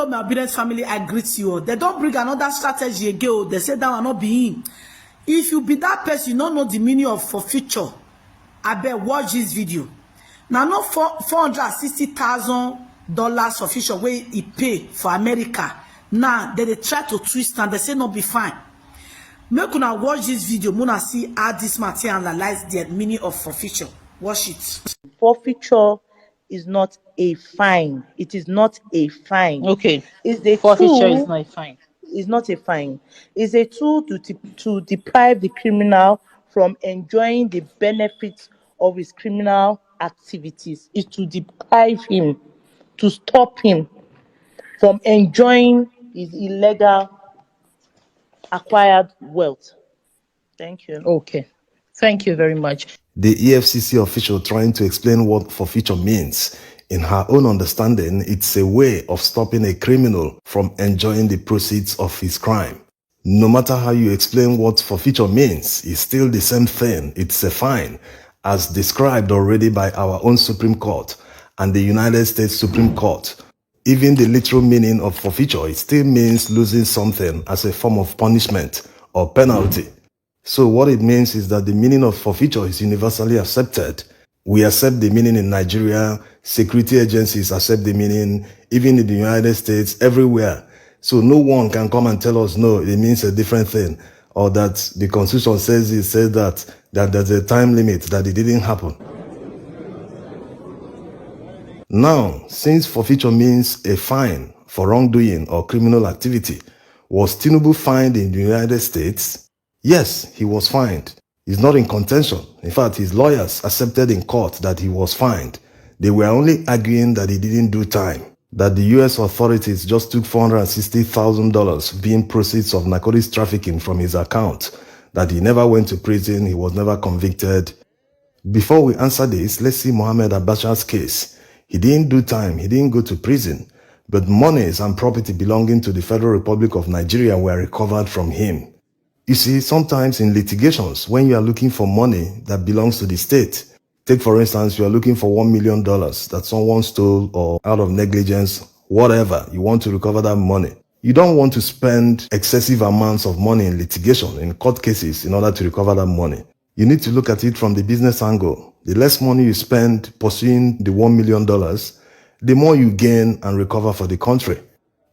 Hello, my business family, I greet you all. They don't bring another strategy again. They say that will not be in. If you be that person, you don't know the meaning of forfeiture. I bet watch this video. Now, not $460,000 forfeiture where he pay for America. Now, they try to twist and they say not be fine. Make una watch this video. Muna see how this material analyze the meaning of forfeiture. Watch it. Forfeiture is not a fine. It is not a fine. Okay. It's a Forfeiture tool. is not a fine. It's not a fine. It's a tool to deprive the criminal from enjoying the benefits of his criminal activities. It's to deprive him, to stop him from enjoying his illegal acquired wealth. Thank you. Okay. Thank you very much. The EFCC official trying to explain what forfeiture means. In her own understanding, it's a way of stopping a criminal from enjoying the proceeds of his crime. No matter how you explain what forfeiture means, it's still the same thing. It's a fine, as described already by our own Supreme Court and the United States Supreme Court. Even the literal meaning of forfeiture, it still means losing something as a form of punishment or penalty. So what it means is that the meaning of forfeiture is universally accepted. We accept the meaning in Nigeria, security agencies accept the meaning, even in the United States, everywhere. So no one can come and tell us, no, it means a different thing, or that the Constitution says it says that there's a time limit, that it didn't happen. Now, since forfeiture means a fine for wrongdoing or criminal activity, was Tinubu fined in the United States? Yes, he was fined. He's not in contention. In fact, his lawyers accepted in court that he was fined. They were only arguing that he didn't do time, that the US authorities just took $460,000 being proceeds of narcotics trafficking from his account, that he never went to prison, he was never convicted. Before we answer this, let's see Mohammed Abacha's case. He didn't do time, he didn't go to prison, but monies and property belonging to the Federal Republic of Nigeria were recovered from him. You see, sometimes in litigations, when you are looking for money that belongs to the state, take for instance, you are looking for $1 million that someone stole or out of negligence, whatever, you want to recover that money. You don't want to spend excessive amounts of money in litigation, in court cases, in order to recover that money. You need to look at it from the business angle. The less money you spend pursuing the $1 million, the more you gain and recover for the country.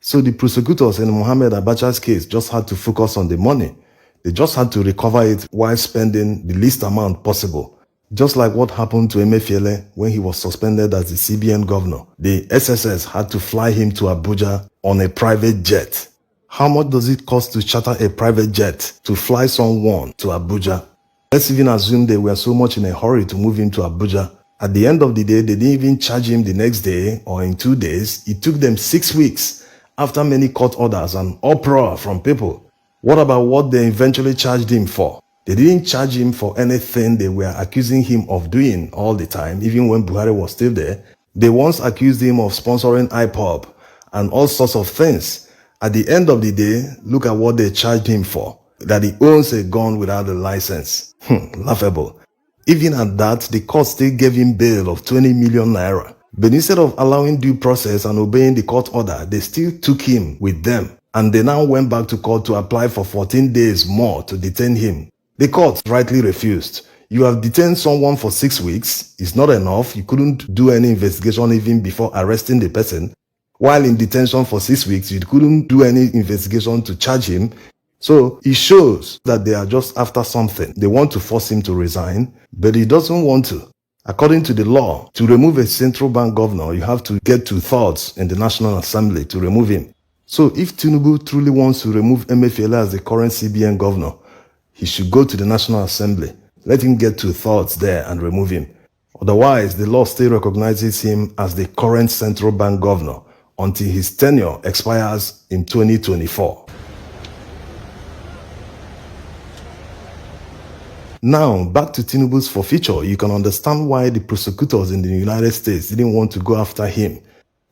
So the prosecutors in Mohammed Abacha's case just had to focus on the money. They just had to recover it while spending the least amount possible. Just like what happened to Emefiele when he was suspended as the CBN governor. The SSS had to fly him to Abuja on a private jet. How much does it cost to charter a private jet to fly someone to Abuja? Let's even assume they were so much in a hurry to move him to Abuja. At the end of the day, they didn't even charge him the next day or in 2 days. It took them 6 weeks after many court orders and uproar from people. What about what they eventually charged him for? They didn't charge him for anything they were accusing him of doing all the time, even when Buhari was still there. They once accused him of sponsoring IPOB and all sorts of things. At the end of the day, look at what they charged him for. That he owns a gun without a license. Laughable. Even at that, the court still gave him bail of 20 million naira. But instead of allowing due process and obeying the court order, they still took him with them. And they now went back to court to apply for 14 days more to detain him. The court rightly refused. You have detained someone for 6 weeks. It's not enough. You couldn't do any investigation even before arresting the person. While in detention for 6 weeks, you couldn't do any investigation to charge him. So it shows that they are just after something. They want to force him to resign, but he doesn't want to. According to the law, to remove a central bank governor, you have to get 2/3 in the National Assembly to remove him. So if Tinubu truly wants to remove Emefiele as the current CBN governor, he should go to the National Assembly. Let him get 2/3 there and remove him. Otherwise, the law still recognizes him as the current central bank governor until his tenure expires in 2024. Now, back to Tinubu's forfeiture, you can understand why the prosecutors in the United States didn't want to go after him.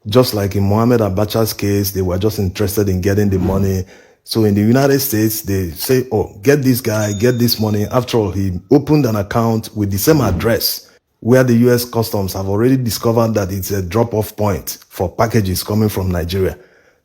Just like in Mohammed Abacha's case, they were just interested in getting the money. So in the United States, they say, oh, get this guy, get this money. After all, he opened an account with the same address where the US Customs have already discovered that it's a drop-off point for packages coming from Nigeria.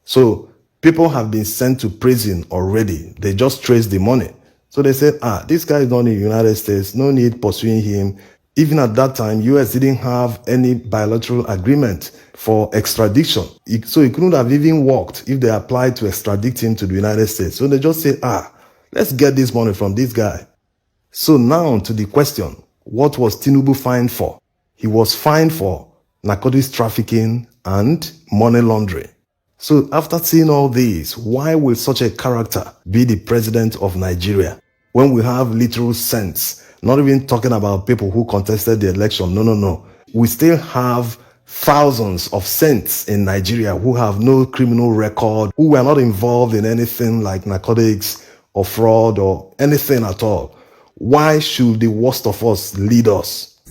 So people have been sent to prison already. They just trace the money. So they said, this guy is not in the United States, no need pursuing him. Even at that time, US didn't have any bilateral agreement for extradition. So he couldn't have even worked if they applied to extradite him to the United States. So they just said, let's get this money from this guy. So now to the question, what was Tinubu fined for? He was fined for narcotics trafficking and money laundering. So after seeing all this, why will such a character be the president of Nigeria when we have literal sense? Not even talking about people who contested the election. No. We still have thousands of saints in Nigeria who have no criminal record, who were not involved in anything like narcotics or fraud or anything at all. Why should the worst of us lead us?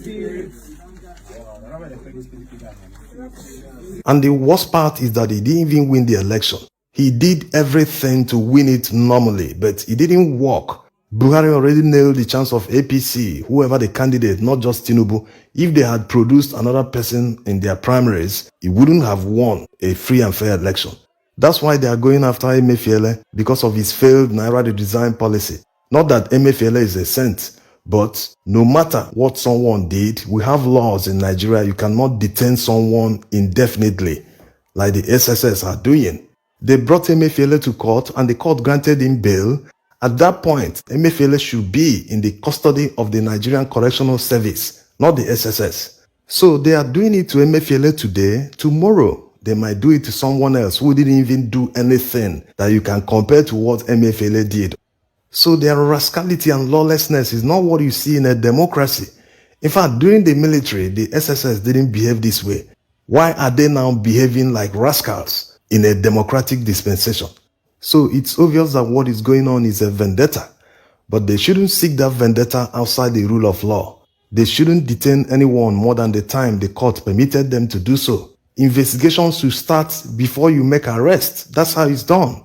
And the worst part is that he didn't even win the election. He did everything to win it normally, but it didn't work. Buhari already nailed the chance of APC, whoever the candidate, not just Tinubu. If they had produced another person in their primaries, he wouldn't have won a free and fair election. That's why they are going after Emefiele, because of his failed Naira redesign policy. Not that Emefiele is a saint, but no matter what someone did, we have laws in Nigeria. You cannot detain someone indefinitely, like the SSS are doing. They brought Emefiele to court and the court granted him bail. At that point, Emefiele should be in the custody of the Nigerian Correctional Service, not the SSS. So they are doing it to Emefiele today. Tomorrow, they might do it to someone else who didn't even do anything that you can compare to what Emefiele did. So their rascality and lawlessness is not what you see in a democracy. In fact, during the military, the SSS didn't behave this way. Why are they now behaving like rascals in a democratic dispensation? So it's obvious that what is going on is a vendetta. But they shouldn't seek that vendetta outside the rule of law. They shouldn't detain anyone more than the time the court permitted them to do so. Investigations should start before you make arrest. That's how it's done.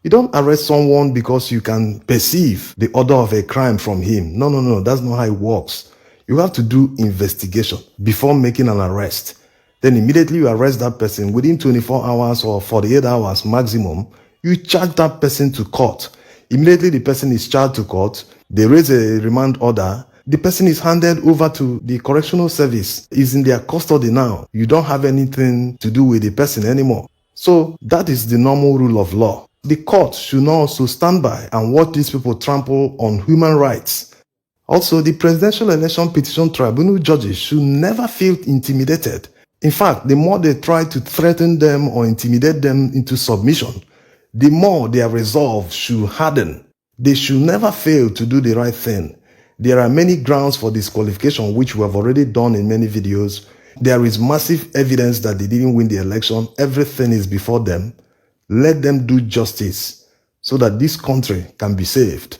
You don't arrest someone because you can perceive the order of a crime from him. No, that's not how it works. You have to do investigation before making an arrest. Then immediately you arrest that person. Within 24 hours or 48 hours maximum, you charge that person to court. Immediately the person is charged to court. They raise a remand order. The person is handed over to the correctional service. Is in their custody now. You don't have anything to do with the person anymore. So that is the normal rule of law. The court should not also stand by and watch these people trample on human rights. Also, the Presidential Election Petition Tribunal judges should never feel intimidated. In fact, the more they try to threaten them or intimidate them into submission, the more their resolve should harden. They should never fail to do the right thing. There are many grounds for disqualification, which we have already done in many videos. There is massive evidence that they didn't win the election. Everything is before them. Let them do justice so that this country can be saved.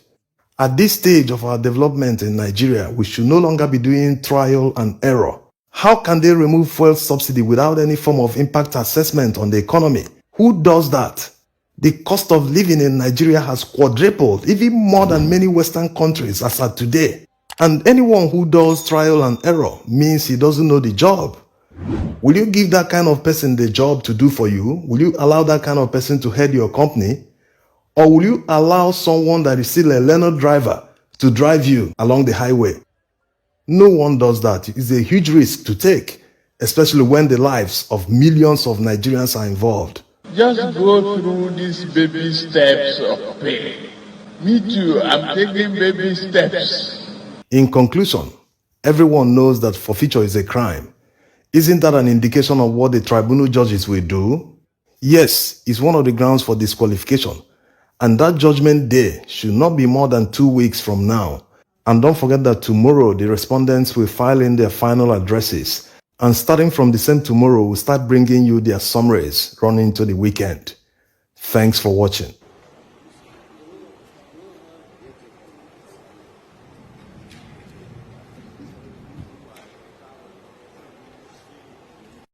At this stage of our development in Nigeria, we should no longer be doing trial and error. How can they remove fuel subsidy without any form of impact assessment on the economy? Who does that? The cost of living in Nigeria has quadrupled, even more than many Western countries as at today. And anyone who does trial and error means he doesn't know the job. Will you give that kind of person the job to do for you? Will you allow that kind of person to head your company? Or will you allow someone that is still a learner driver to drive you along the highway? No one does that. It's a huge risk to take, especially when the lives of millions of Nigerians are involved. Just go through these baby steps of pain. Me too, I'm taking baby steps. In conclusion, everyone knows that forfeiture is a crime. Isn't that an indication of what the tribunal judges will do? Yes, it's one of the grounds for disqualification. And that judgment day should not be more than 2 weeks from now. And don't forget that tomorrow the respondents will file in their final addresses. And starting from the same tomorrow, we'll start bringing you their summaries running into the weekend. Thanks for watching.